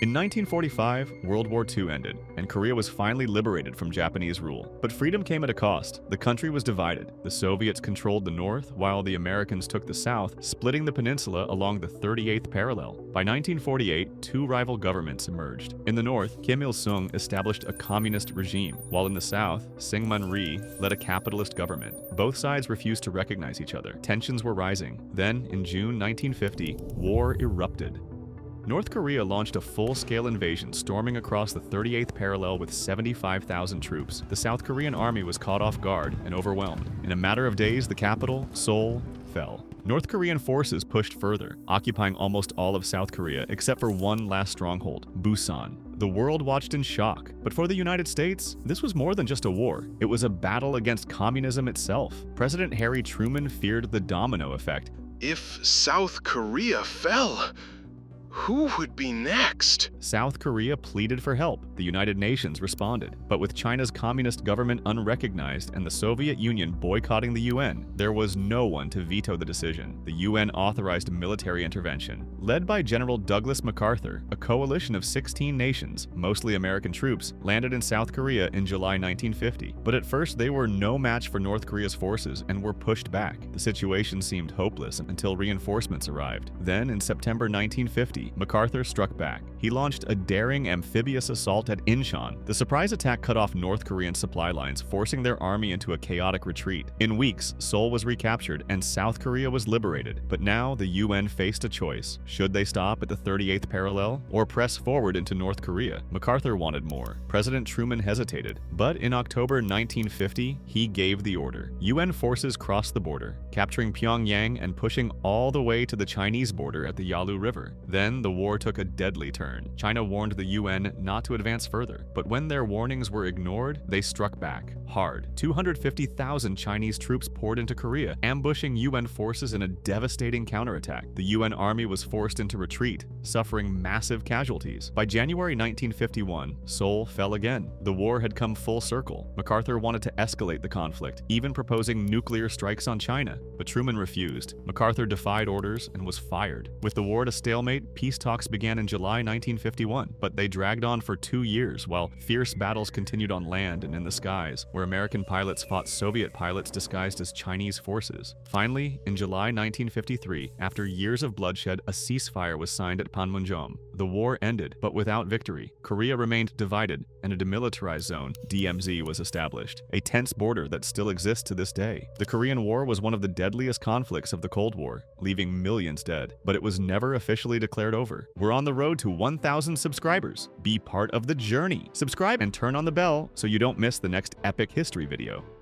In 1945, World War II ended, and Korea was finally liberated from Japanese rule. But freedom came at a cost. The country was divided. The Soviets controlled the north, while the Americans took the south, splitting the peninsula along the 38th parallel. By 1948, two rival governments emerged. In the north, Kim Il-sung established a communist regime, while in the south, Syngman-rhee led a capitalist government. Both sides refused to recognize each other. Tensions were rising. Then, in June 1950, war erupted. North Korea launched a full-scale invasion, storming across the 38th parallel with 75,000 troops. The South Korean army was caught off guard and overwhelmed. In a matter of days, the capital, Seoul, fell. North Korean forces pushed further, occupying almost all of South Korea except for one last stronghold, Busan. The world watched in shock. But for the United States, this was more than just a war. It was a battle against communism itself. President Harry Truman feared the domino effect. If South Korea fell, who would be next? South Korea pleaded for help. The United Nations responded. But with China's communist government unrecognized and the Soviet Union boycotting the UN, there was no one to veto the decision. The UN authorized military intervention. Led by General Douglas MacArthur, a coalition of 16 nations, mostly American troops, landed in South Korea in July 1950. But at first, they were no match for North Korea's forces and were pushed back. The situation seemed hopeless until reinforcements arrived. Then, in September 1950, MacArthur struck back. He launched a daring amphibious assault at Incheon. The surprise attack cut off North Korean supply lines, forcing their army into a chaotic retreat. In weeks, Seoul was recaptured and South Korea was liberated. But now the UN faced a choice. Should they stop at the 38th parallel or press forward into North Korea? MacArthur wanted more. President Truman hesitated. But in October 1950, he gave the order. UN forces crossed the border, capturing Pyongyang and pushing all the way to the Chinese border at the Yalu River. Then the war took a deadly turn. China warned the UN not to advance further, but when their warnings were ignored, they struck back hard. 250,000 Chinese troops poured into Korea, ambushing UN forces in a devastating counterattack. The UN army was forced into retreat, suffering massive casualties. By January 1951, Seoul fell again. The war had come full circle. MacArthur wanted to escalate the conflict, even proposing nuclear strikes on China, but Truman refused. MacArthur defied orders and was fired. With the war at a stalemate, peace talks began in July 1951, but they dragged on for 2 years while fierce battles continued on land and in the skies, where American pilots fought Soviet pilots disguised as Chinese forces. Finally, in July 1953, after years of bloodshed, a ceasefire was signed at Panmunjom. The war ended, but without victory. Korea remained divided, and a demilitarized zone, DMZ, was established, a tense border that still exists to this day. The Korean War was one of the deadliest conflicts of the Cold War, leaving millions dead, but it was never officially declared over. We're on the road to 1,000 subscribers. Be part of the journey. Subscribe and turn on the bell so you don't miss the next epic history video.